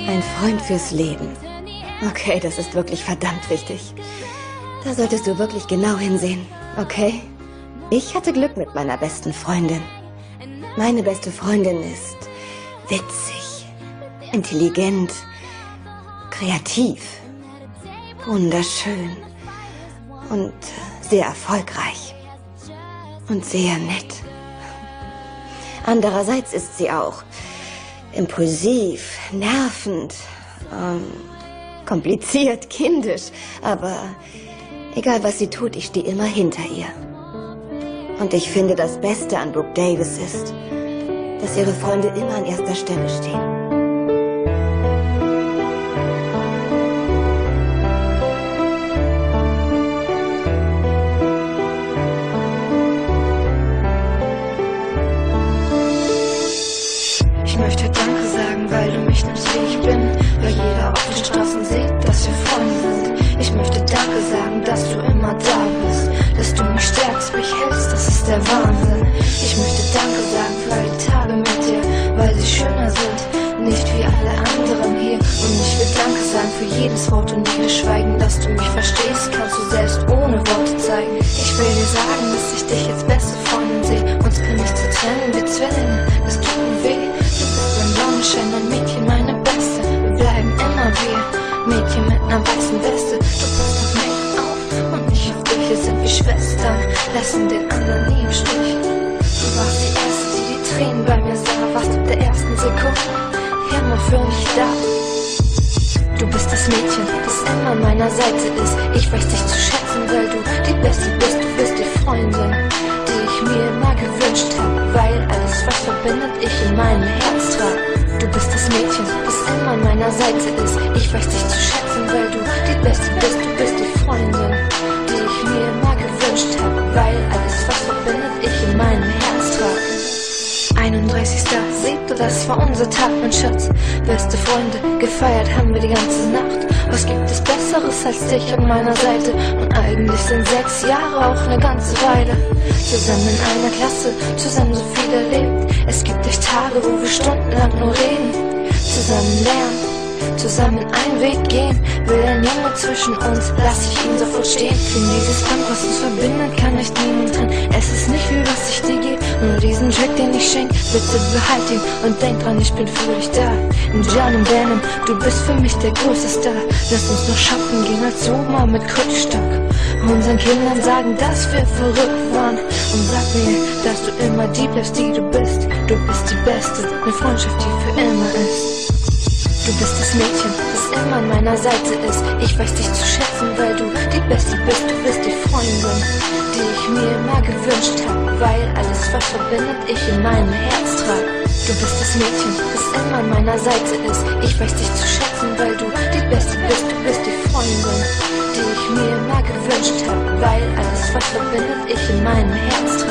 Ein Freund fürs Leben. Okay, das ist wirklich verdammt wichtig. Da solltest du wirklich genau hinsehen, okay? Ich hatte Glück mit meiner besten Freundin. Meine beste Freundin ist witzig, intelligent, kreativ, wunderschön und sehr erfolgreich und sehr nett. Andererseits ist sie auch impulsiv, nervend, kompliziert, kindisch, aber egal was sie tut, ich stehe immer hinter ihr. Und ich finde, das Beste an Brooke Davis ist, dass ihre Freunde immer an erster Stelle stehen. Ich möchte Danke sagen, weil du mich nimmst, wie ich bin, weil jeder auf den Straßen sieht, dass wir Freunde sind. Ich möchte Danke sagen, dass du immer da bist, dass du mich stärkst, mich hältst, das ist der Wahnsinn. Ich möchte Danke sagen für all die Tage mit dir, weil sie schöner sind, nicht wie alle anderen hier. Und ich will Danke sagen für jedes Wort und jedes Schweigen, dass du mich verstehst, kannst du selbst ohne Worte zeigen. Ich will dir sagen, dass ich dich als beste Freundin sehe, uns kann nichts zu trennen, wir Zwillinge, das tut mir weh. Sonnenschein, ein Mädchen, meine Beste. Wir bleiben immer wir, Mädchen mit einer weißen Weste. Du passt auf mich auf und ich auf dich. Wir sind wie Schwestern, lassen den anderen nie im Stich. Du warst die Erste, die die Tränen bei mir sah. Warst ab der ersten Sekunde immer für mich da. Du bist das Mädchen, das immer an meiner Seite ist. Ich weiß dich zu schätzen, weil du die Beste bist. Du bist die Freundin, die ich mir immer gewünscht habe, weil alles, was verbindet, ich in meinem Herz trage. Du bist das Mädchen, das immer an meiner Seite ist. Ich weiß dich zu schätzen, weil du die Beste bist. Du bist die Freundin, die ich mir immer gewünscht habe, weil alles, was verbindet, ich in meinem Herz trage. 31.07., das war unser Tag, mein Schatz. Beste Freunde, gefeiert haben wir die ganze Nacht. Was gibt es Besseres als dich an meiner Seite? Und eigentlich sind 6 Jahre auch eine ganze Weile. Zusammen in einer Klasse, zusammen so viel erlebt. Es gibt echt Tage, wo wir stundenlang nur reden. Zusammen lernen, zusammen einen Weg gehen. Will ein Junge zwischen uns, lass ich ihn sofort stehen. Denn dieses Band, was uns verbindet, kann nicht niemand trennen. Es ist nicht viel, was ich dir gebe, nur diesen Jack, den ich schenk. Bitte behalt ihn und denk dran, ich bin für dich da. In Jan und Denim, du bist für mich der größte Star. Lass uns noch shoppen gehen als Oma mit Krückstock. Unseren Kindern sagen, dass wir verrückt waren. Und sag mir, dass du immer die bleibst, die du bist. Du bist die Beste, eine Freundschaft, die für immer ist. Du bist das Mädchen, das immer an meiner Seite ist. Ich weiß dich zu schätzen, weil du die Beste bist. Du bist die Freundin, die ich mir immer gewünscht habe, weil alles, was verbindet, ich in meinem Herz trage. Du bist das Mädchen, das immer an meiner Seite ist. Ich weiß dich zu schätzen, weil du die Beste bist. Du bist die Freundin, die ich mir immer gewünscht habe, weil alles, was verbindet, ich in meinem Herz trage.